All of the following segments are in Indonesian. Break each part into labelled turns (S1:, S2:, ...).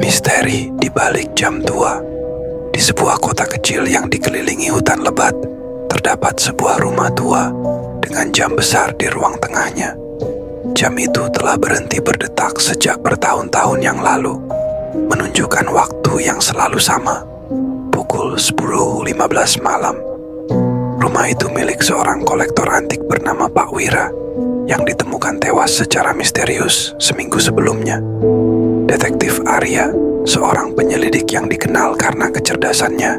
S1: Misteri di balik jam tua. Di sebuah kota kecil yang dikelilingi hutan lebat, terdapat sebuah rumah tua dengan jam besar di ruang tengahnya. Jam itu telah berhenti berdetak sejak bertahun-tahun yang lalu, menunjukkan waktu yang selalu sama, pukul 10.15 malam. Rumah itu milik seorang kolektor antik bernama Pak Wira, yang ditemukan tewas secara misterius seminggu sebelumnya. Detektif Arya, seorang penyelidik yang dikenal karena kecerdasannya,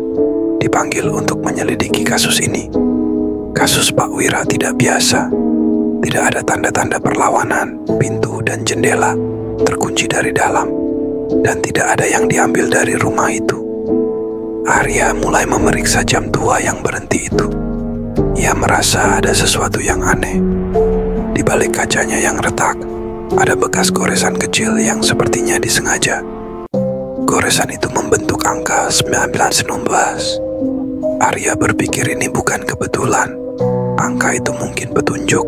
S1: dipanggil untuk menyelidiki kasus ini. Kasus Pak Wira tidak biasa. Tidak ada tanda-tanda perlawanan, pintu dan jendela terkunci dari dalam, dan tidak ada yang diambil dari rumah itu. Arya mulai memeriksa jam tua yang berhenti itu. Ia merasa ada sesuatu yang aneh. Di balik kacanya yang retak, ada bekas goresan kecil yang sepertinya disengaja. Goresan itu membentuk angka 1919. Arya berpikir ini bukan kebetulan. Angka itu mungkin petunjuk.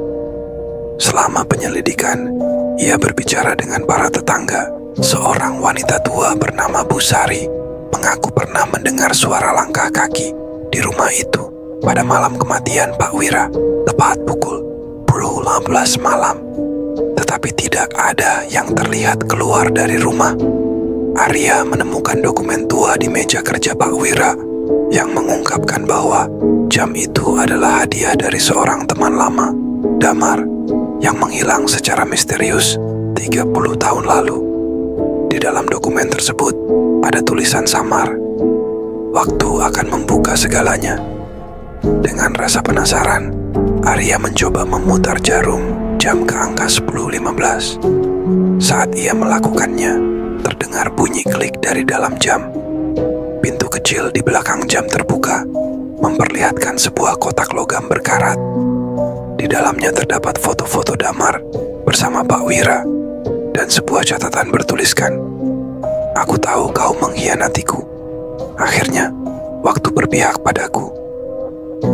S1: Selama penyelidikan, ia berbicara dengan para tetangga. Seorang wanita tua bernama Bu Sari mengaku pernah mendengar suara langkah kaki di rumah itu pada malam kematian Pak Wira, tepat pukul 10.15 malam. Tetapi tidak ada yang terlihat keluar dari rumah. Arya menemukan dokumen tua di meja kerja Pak Wira yang mengungkapkan bahwa jam itu adalah hadiah dari seorang teman lama, Damar, yang menghilang secara misterius 30 tahun lalu. Di dalam dokumen tersebut ada tulisan samar, "Waktu akan membuka segalanya." Dengan rasa penasaran, Arya mencoba memutar jarum jam ke angka 10.15. Saat ia melakukannya, terdengar bunyi klik dari dalam jam. Pintu kecil di belakang jam terbuka, memperlihatkan sebuah kotak logam berkarat. Di dalamnya terdapat foto-foto Damar bersama Pak Wira dan sebuah catatan bertuliskan, "Aku tahu kau mengkhianatiku. Akhirnya, waktu berpihak padaku."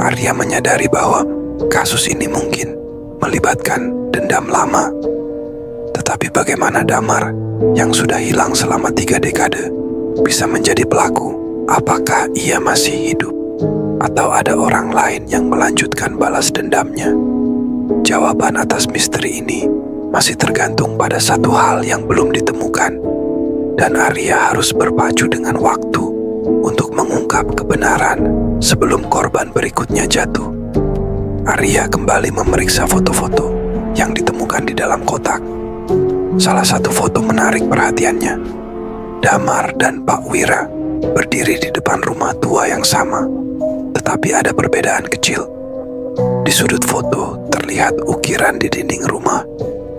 S1: Arya menyadari bahwa kasus ini mungkin melibatkan dendam lama. Tetapi bagaimana Damar yang sudah hilang selama 3 dekade bisa menjadi pelaku? Apakah ia masih hidup? Atau ada orang lain yang melanjutkan balas dendamnya? Jawaban atas misteri ini masih tergantung pada satu hal yang belum ditemukan, dan Arya harus berpacu dengan waktu untuk mengungkap kebenaran sebelum korban berikutnya jatuh. Arya kembali memeriksa foto-foto yang ditemukan di dalam kotak. Salah satu foto menarik perhatiannya. Damar dan Pak Wira berdiri di depan rumah tua yang sama, tetapi ada perbedaan kecil. Di sudut foto terlihat ukiran di dinding rumah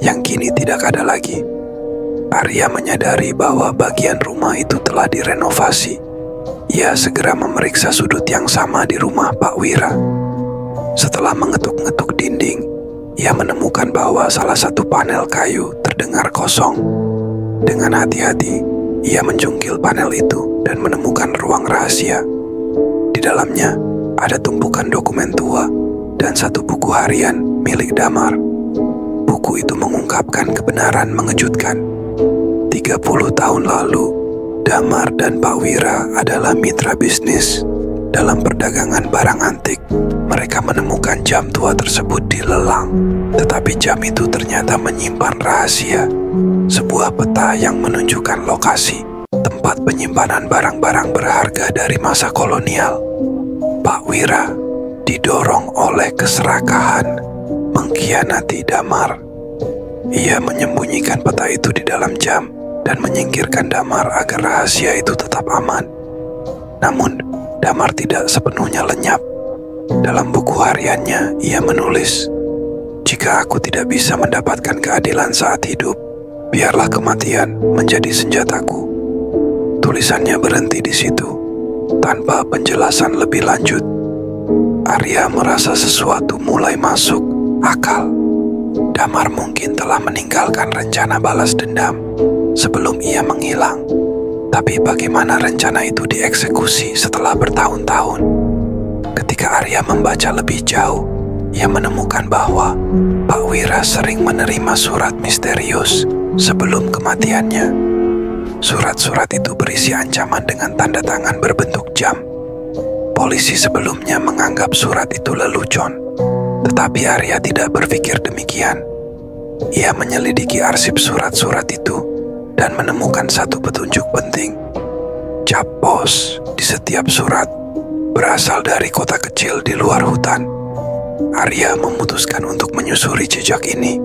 S1: yang kini tidak ada lagi. Arya menyadari bahwa bagian rumah itu telah direnovasi. Ia segera memeriksa sudut yang sama di rumah Pak Wira. Setelah mengetuk-ngetuk dinding, ia menemukan bahwa salah satu panel kayu terdengar kosong. Dengan hati-hati, ia menjungkil panel itu dan menemukan ruang rahasia. Di dalamnya ada tumpukan dokumen tua dan satu buku harian milik Damar. Buku itu mengungkapkan kebenaran mengejutkan. 30 tahun lalu, Damar dan Pak Wira adalah mitra bisnis. Dalam perdagangan barang antik, mereka menemukan jam tua tersebut di lelang. Tetapi jam itu ternyata menyimpan rahasia. Sebuah peta yang menunjukkan lokasi tempat penyimpanan barang-barang berharga dari masa kolonial. Pak Wira didorong oleh keserakahan mengkhianati Damar. Ia menyembunyikan peta itu di dalam jam dan menyingkirkan Damar agar rahasia itu tetap aman. Namun, Damar tidak sepenuhnya lenyap. Dalam buku hariannya, ia menulis, "Jika aku tidak bisa mendapatkan keadilan saat hidup, biarlah kematian menjadi senjataku." Tulisannya berhenti di situ, tanpa penjelasan lebih lanjut. Arya merasa sesuatu mulai masuk akal. Damar mungkin telah meninggalkan rencana balas dendam sebelum ia menghilang. Tapi bagaimana rencana itu dieksekusi setelah bertahun-tahun? Ketika Arya membaca lebih jauh, ia menemukan bahwa Pak Wira sering menerima surat misterius sebelum kematiannya. Surat-surat itu berisi ancaman dengan tanda tangan berbentuk jam. Polisi sebelumnya menganggap surat itu lelucon, tetapi Arya tidak berpikir demikian. Ia menyelidiki arsip surat-surat itu dan menemukan satu petunjuk penting. Cap pos di setiap surat berasal dari kota kecil di luar hutan. Arya memutuskan untuk menyusuri jejak ini.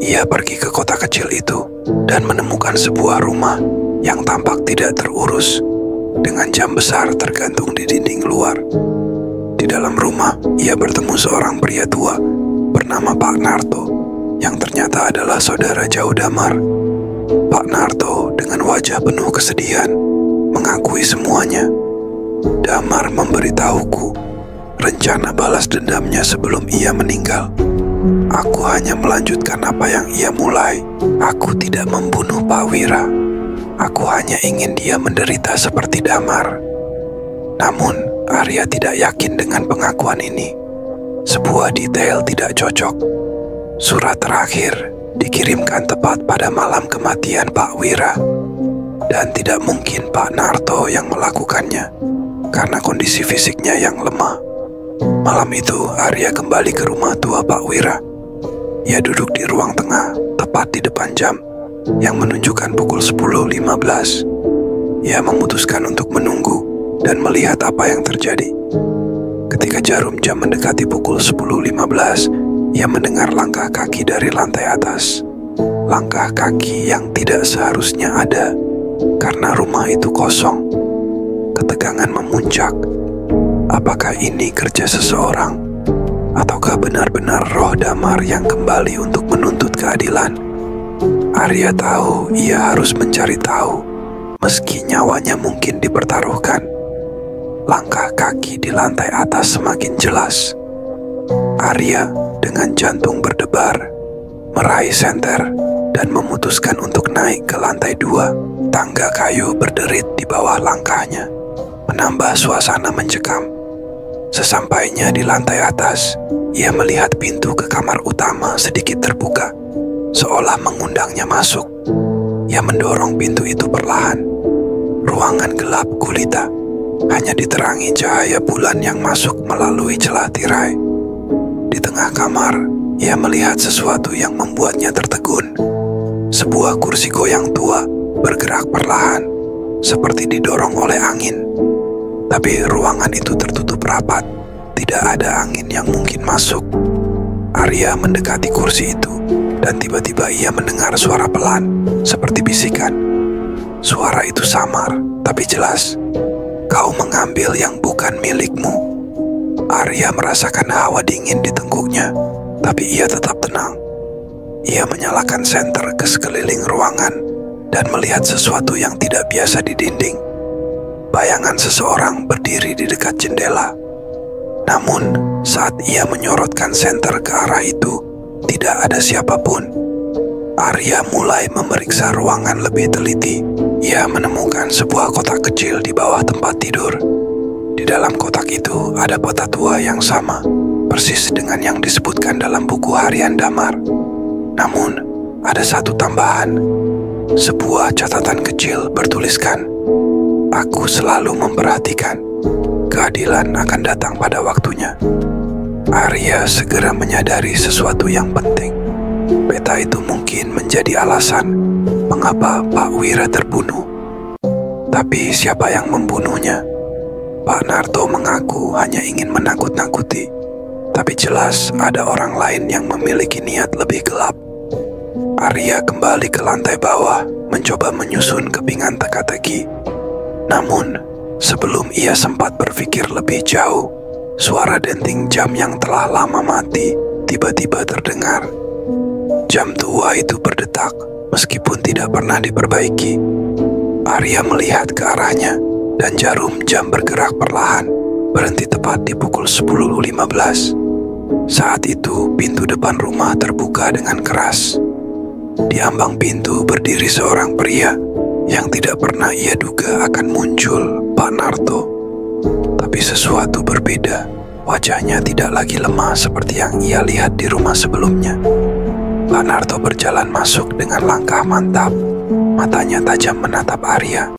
S1: Ia pergi ke kota kecil itu dan menemukan sebuah rumah yang tampak tidak terurus, dengan jam besar tergantung di dinding luar. Di dalam rumah, ia bertemu seorang pria tua bernama Pak Narto, yang ternyata adalah saudara jauh Damar. Pak Narto dengan wajah penuh kesedihan mengakui semuanya. Damar memberitahuku rencana balas dendamnya sebelum ia meninggal. Aku hanya melanjutkan apa yang ia mulai. Aku tidak membunuh Pak Wira. Aku hanya ingin dia menderita seperti Damar. Namun, Arya tidak yakin dengan pengakuan ini. Sebuah detail tidak cocok. Surat terakhir dikirimkan tepat pada malam kematian Pak Wira. Dan tidak mungkin Pak Narto yang melakukannya, karena kondisi fisiknya yang lemah. Malam itu, Arya kembali ke rumah tua Pak Wira. Ia duduk di ruang tengah, tepat di depan jam, yang menunjukkan pukul 10.15. Ia memutuskan untuk menunggu dan melihat apa yang terjadi. Ketika jarum jam mendekati pukul 10.15, ia mendengar langkah kaki dari lantai atas. Langkah kaki yang tidak seharusnya ada, karena rumah itu kosong. Ketegangan memuncak. Apakah ini kerja seseorang? Ataukah benar-benar roh Damar yang kembali untuk menuntut keadilan? Arya tahu ia harus mencari tahu, meski nyawanya mungkin dipertaruhkan. Langkah kaki di lantai atas semakin jelas. Arya dengan jantung berdebar, meraih senter, dan memutuskan untuk naik ke lantai 2. Tangga kayu berderit di bawah langkahnya, menambah suasana mencekam. Sesampainya di lantai atas, ia melihat pintu ke kamar utama sedikit terbuka, seolah mengundangnya masuk. Ia mendorong pintu itu perlahan. Ruangan gelap gulita, hanya diterangi cahaya bulan yang masuk melalui celah tirai. Di tengah kamar, ia melihat sesuatu yang membuatnya tertegun. Sebuah kursi goyang tua bergerak perlahan, seperti didorong oleh angin. Tapi ruangan itu tertutup rapat, tidak ada angin yang mungkin masuk. Arya mendekati kursi itu, dan tiba-tiba ia mendengar suara pelan, seperti bisikan. Suara itu samar, tapi jelas. Kau mengambil yang bukan milikmu. Arya merasakan hawa dingin di tengkuknya, tapi ia tetap tenang. Ia menyalakan senter ke sekeliling ruangan, dan melihat sesuatu yang tidak biasa di dinding. Bayangan seseorang berdiri di dekat jendela. Namun, saat ia menyorotkan senter ke arah itu, tidak ada siapapun. Arya mulai memeriksa ruangan lebih teliti. Ia menemukan sebuah kotak kecil di bawah tempat tidur. Di dalam kotak itu ada peta tua yang sama, persis dengan yang disebutkan dalam buku harian Damar. Namun, ada satu tambahan. Sebuah catatan kecil bertuliskan, "Aku selalu memperhatikan. Keadilan akan datang pada waktunya." Arya segera menyadari sesuatu yang penting. Peta itu mungkin menjadi alasan mengapa Pak Wira terbunuh. Tapi siapa yang membunuhnya? Pak Narto mengaku hanya ingin menakut-nakuti. Tapi jelas ada orang lain yang memiliki niat lebih gelap. Arya kembali ke lantai bawah, mencoba menyusun kepingan teka-teki. Namun, sebelum ia sempat berpikir lebih jauh, suara denting jam yang telah lama mati tiba-tiba terdengar. Jam tua itu berdetak, meskipun tidak pernah diperbaiki. Arya melihat ke arahnya, dan jarum jam bergerak perlahan, berhenti tepat di pukul 10.15. Saat itu, pintu depan rumah terbuka dengan keras. Di ambang pintu berdiri seorang pria yang tidak pernah ia duga akan muncul, Pak Narto. Tapi sesuatu berbeda. Wajahnya tidak lagi lemah seperti yang ia lihat di rumah sebelumnya. Pak Narto berjalan masuk dengan langkah mantap, Matanya tajam menatap Arya.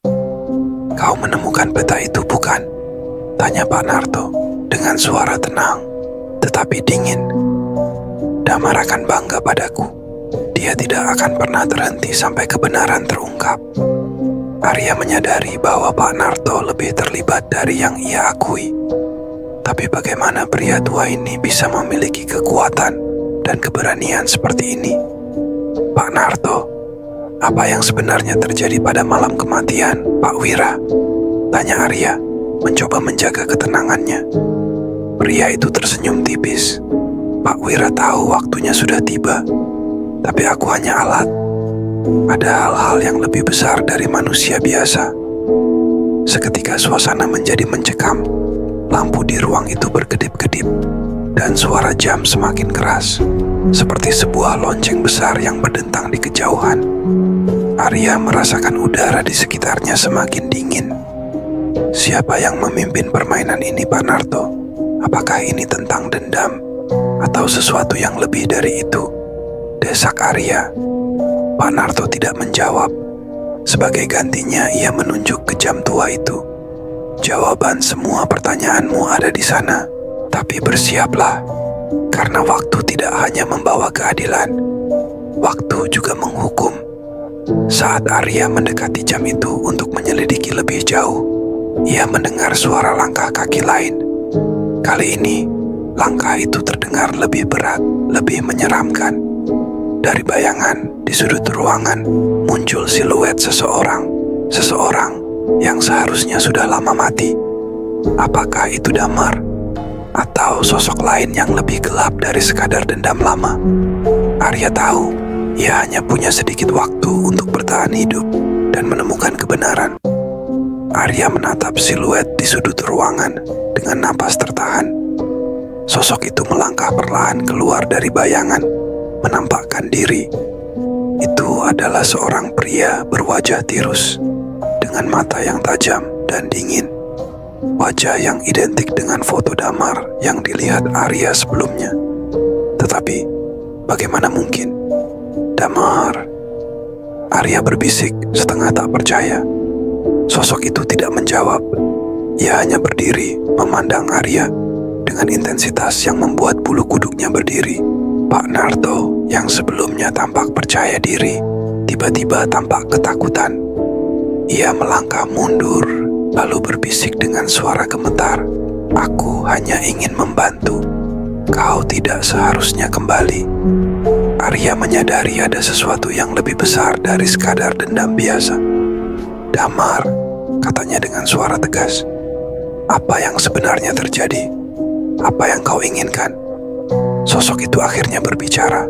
S1: "Kau menemukan peta itu, bukan?" tanya Pak Narto dengan suara tenang tetapi dingin. "Damar akan bangga padaku. Dia tidak akan pernah terhenti sampai kebenaran terungkap." Arya menyadari bahwa Pak Narto lebih terlibat dari yang ia akui. Tapi bagaimana pria tua ini bisa memiliki kekuatan dan keberanian seperti ini? "Pak Narto, apa yang sebenarnya terjadi pada malam kematian Pak Wira?" tanya Arya, mencoba menjaga ketenangannya. Pria itu tersenyum tipis. "Pak Wira tahu waktunya sudah tiba, tapi aku hanya alat. Ada hal-hal yang lebih besar dari manusia biasa." Seketika suasana menjadi mencekam. Lampu di ruang itu berkedip-kedip, dan suara jam semakin keras, seperti sebuah lonceng besar yang berdentang di kejauhan. Arya merasakan udara di sekitarnya semakin dingin. Siapa yang memimpin permainan ini, Pak Narto? Apakah ini tentang dendam atau sesuatu yang lebih dari itu? Desak Arya. Pak Narto tidak menjawab. Sebagai gantinya, ia menunjuk ke jam tua itu. "Jawaban semua pertanyaanmu ada di sana, tapi bersiaplah, karena waktu tidak hanya membawa keadilan, waktu juga menghukum." Saat Arya mendekati jam itu untuk menyelidiki lebih jauh, ia mendengar suara langkah kaki lain. Kali ini, langkah itu terdengar lebih berat, lebih menyeramkan. Dari bayangan di sudut ruangan muncul siluet seseorang yang seharusnya sudah lama mati. Apakah itu Damar? Atau sosok lain yang lebih gelap dari sekadar dendam lama? Arya tahu, ia hanya punya sedikit waktu untuk bertahan hidup dan menemukan kebenaran. Arya menatap siluet di sudut ruangan dengan napas tertahan. Sosok itu melangkah perlahan keluar dari bayangan, menampakkan diri. Itu adalah seorang pria berwajah tirus, dengan mata yang tajam dan dingin. Wajah yang identik dengan foto Damar yang dilihat Arya sebelumnya. Tetapi, bagaimana mungkin? "Damar," Arya berbisik setengah tak percaya. Sosok itu tidak menjawab. Ia hanya berdiri memandang Arya dengan intensitas yang membuat bulu kuduknya berdiri. Pak Narto yang sebelumnya tampak percaya diri, tiba-tiba tampak ketakutan. Ia melangkah mundur, lalu berbisik dengan suara gemetar, "Aku hanya ingin membantu. Kau tidak seharusnya kembali." Arya menyadari ada sesuatu yang lebih besar dari sekadar dendam biasa. "Damar," katanya dengan suara tegas. "Apa yang sebenarnya terjadi? Apa yang kau inginkan?" Sosok itu akhirnya berbicara.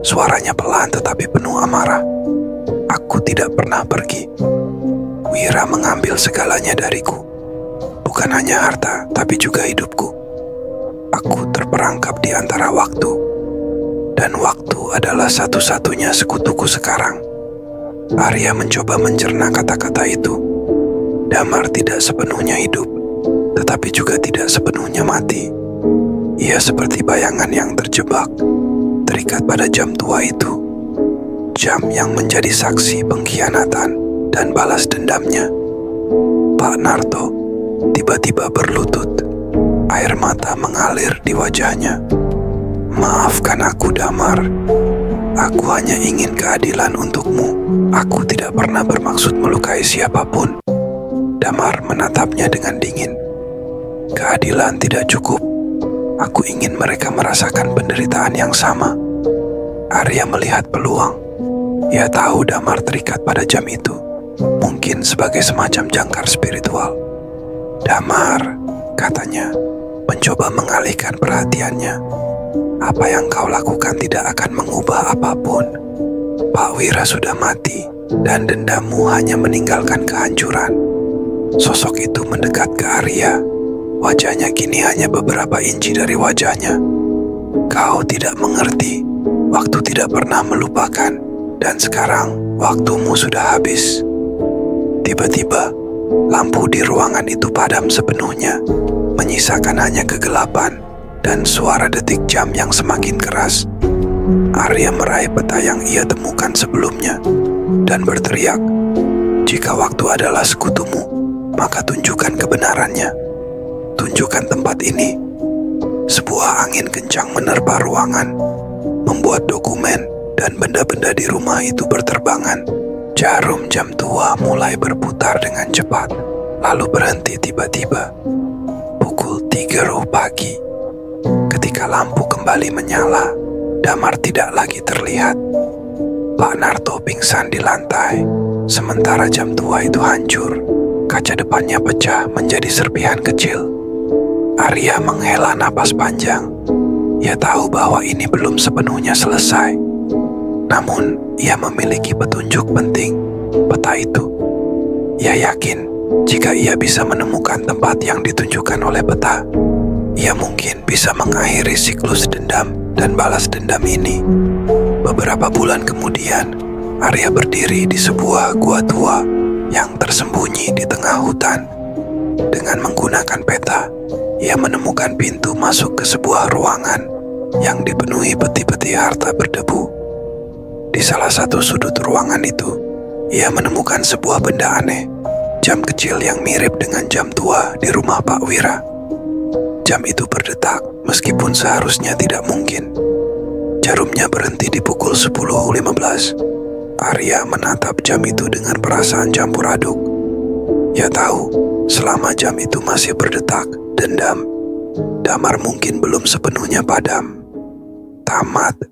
S1: Suaranya pelan tetapi penuh amarah. "Aku tidak pernah pergi. Wira mengambil segalanya dariku. Bukan hanya harta, tapi juga hidupku. Aku terperangkap di antara waktu. Dan waktu adalah satu-satunya sekutuku sekarang." Arya mencoba mencerna kata-kata itu. Damar tidak sepenuhnya hidup, tetapi juga tidak sepenuhnya mati. Ia seperti bayangan yang terjebak, terikat pada jam tua itu. Jam yang menjadi saksi pengkhianatan dan balas dendamnya. Pak Narto tiba-tiba berlutut. Air mata mengalir di wajahnya. "Maafkan aku, Damar. Aku hanya ingin keadilan untukmu. Aku tidak pernah bermaksud melukai siapapun." Damar menatapnya dengan dingin. "Keadilan tidak cukup. Aku ingin mereka merasakan penderitaan yang sama." Arya melihat peluang. Ia tahu Damar terikat pada jam itu, mungkin sebagai semacam jangkar spiritual. "Damar," katanya, mencoba mengalihkan perhatiannya. "Apa yang kau lakukan tidak akan mengubah apapun. Pak Wira sudah mati, dan dendammu hanya meninggalkan kehancuran." Sosok itu mendekat ke Arya. Wajahnya kini hanya beberapa inci dari wajahnya. "Kau tidak mengerti. Waktu tidak pernah melupakan, dan sekarang waktumu sudah habis." Tiba-tiba, lampu di ruangan itu padam sepenuhnya, menyisakan hanya kegelapan dan suara detik jam yang semakin keras. Arya meraih peta yang ia temukan sebelumnya. dan berteriak, "Jika waktu adalah sekutumu, maka tunjukkan kebenarannya. Tunjukkan tempat ini." Sebuah angin kencang menerpa ruangan, membuat dokumen dan benda-benda di rumah itu berterbangan. Jarum jam tua mulai berputar dengan cepat, lalu berhenti tiba-tiba. Pukul 3 pagi. Ketika lampu kembali menyala, Damar tidak lagi terlihat. Pak Narto pingsan di lantai, sementara jam tua itu hancur. Kaca depannya pecah menjadi serpihan kecil. Arya menghela napas panjang. Ia tahu bahwa ini belum sepenuhnya selesai. Namun, ia memiliki petunjuk penting, peta itu. Ia yakin jika ia bisa menemukan tempat yang ditunjukkan oleh peta, ia mungkin bisa mengakhiri siklus dendam dan balas dendam ini. Beberapa bulan kemudian, Arya berdiri di sebuah gua tua yang tersembunyi di tengah hutan. Dengan menggunakan peta, ia menemukan pintu masuk ke sebuah ruangan yang dipenuhi peti-peti harta berdebu. Di salah satu sudut ruangan itu, ia menemukan sebuah benda aneh, jam kecil yang mirip dengan jam tua di rumah Pak Wira. Jam itu berdetak meskipun seharusnya tidak mungkin. Jarumnya berhenti di pukul 10.15. Arya menatap jam itu dengan perasaan campur aduk. Ia tahu, selama jam itu masih berdetak, dendam Damar mungkin belum sepenuhnya padam. Tamat.